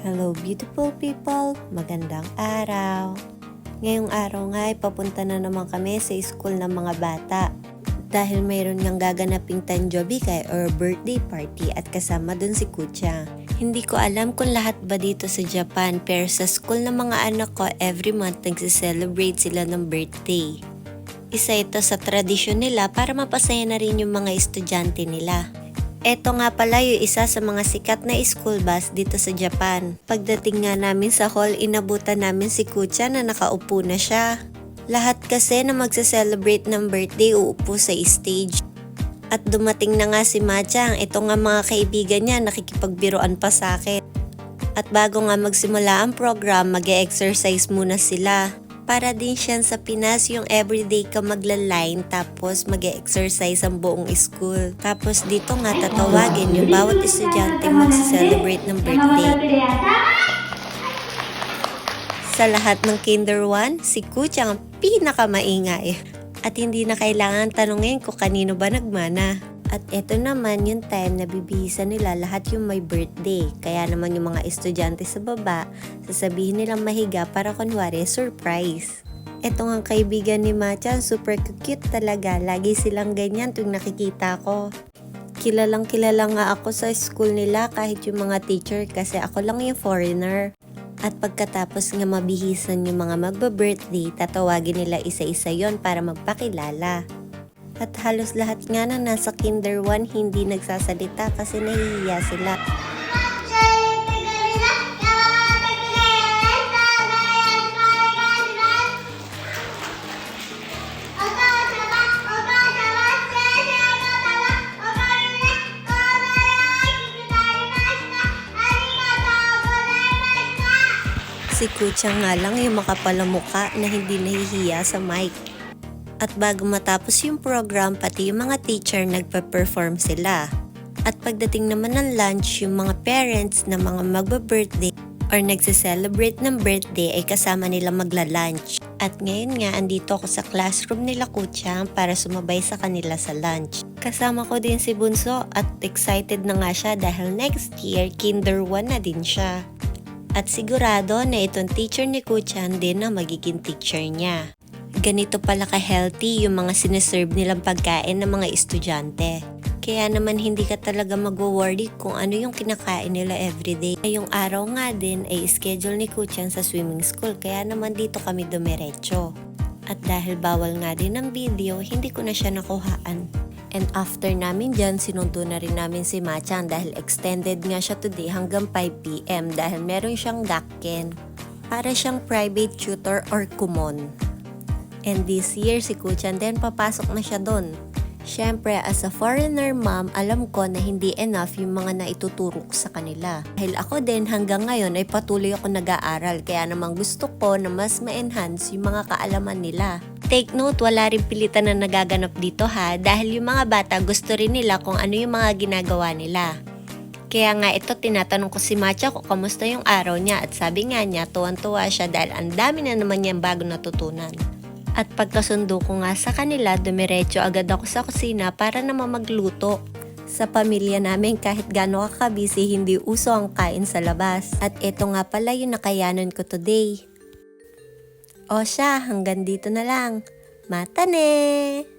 Hello beautiful people, magandang araw. Ngayong araw nga ay papunta na naman kami sa school ng mga bata. Dahil mayroon niyang gaganaping tanjobikay or birthday party at kasama dun si Kucha. Hindi ko alam kung lahat ba dito sa Japan pero sa school ng mga anak ko every month nagse-celebrate sila ng birthday. Isa ito sa tradisyon nila para mapasaya na rin yung mga estudyante nila. Eto nga pala yung isa sa mga sikat na school bus dito sa Japan. Pagdating nga namin sa hall, inabutan namin si Kucha na nakaupo na siya. Lahat kasi na magse-celebrate ng birthday uupo sa stage. At dumating na nga si Machang, ito nga mga kaibigan niya nakikipagbiruan pa sa akin. At bago nga magsimula ang program, mag-e-exercise muna sila. Para din siyan sa Pinas yung everyday ka magla-line tapos mag-e-exercise ang buong school. Tapos dito nga tatawagin yung bawat estudyante magse-celebrate ng birthday. Sa lahat ng Kinder 1, si Kucha ang pinakamaingay. At hindi na kailangan tanungin kung kanino ba nagmana. At eto naman yung time na bibihisan nila lahat yung may birthday. Kaya naman yung mga estudyante sa baba, sasabihin nilang mahiga para kunwari surprise. Eto nga kaibigan ni Machan, super cute talaga. Lagi silang ganyan tuwing nakikita ko. Kilalang kilala nga ako sa school nila kahit yung mga teacher kasi ako lang yung foreigner. At pagkatapos nga mabihisan yung mga magba-birthday, tatawagin nila isa-isa yon para magpakilala. At halos lahat nga na nasa Kinder 1 hindi nagsasalita kasi nahihiya sila. Si Kucha nga lang yung makapalamukha na hindi nahihiya sa mic. At bago matapos yung program, pati yung mga teacher nagpa-perform sila. At pagdating naman ng lunch, yung mga parents na mga magba-birthday or nagse-celebrate ng birthday ay kasama nila magla-lunch. At ngayon nga, andito ako sa classroom nila Kucha para sumabay sa kanila sa lunch. Kasama ko din si Bunso at excited na nga siya dahil next year, Kinder 1 na din siya. At sigurado na itong teacher ni Kucha din na magiging teacher niya. Ganito pala ka-healthy yung mga sineserve nilang pagkain ng mga estudyante. Kaya naman hindi ka talaga mag-worry kung ano yung kinakain nila everyday. Ngayong araw nga din ay schedule ni Kuchan sa swimming school kaya naman dito kami dumiretso. At dahil bawal nga din ng video, hindi ko na siya nakuhaan. And after namin dyan, sinundo na rin namin si Machan dahil extended nga siya today hanggang 5 PM dahil meron siyang gakken. Para siyang private tutor or kumon. And this year, si Kuchan din papasok na siya doon. Siyempre, as a foreigner mom, alam ko na hindi enough yung mga naituturo ko sa kanila. Dahil ako din hanggang ngayon ay patuloy ako nag-aaral, kaya namang gusto ko na mas ma-enhance yung mga kaalaman nila. Take note, wala rin pilitan na nagaganap dito ha, dahil yung mga bata gusto rin nila kung ano yung mga ginagawa nila. Kaya nga ito tinatanong ko si Macha kung kamusta yung araw niya at sabi nga niya tuwan-tuwa siya dahil ang dami na naman niyang bago natutunan. At pagkasundo ko nga sa kanila, dumiretso agad ako sa kusina para naman magluto. Sa pamilya namin kahit gaano kakabisi, hindi uso ang kain sa labas. At ito nga pala yung nakayanan ko today. O siya, hanggang dito na lang. Matane!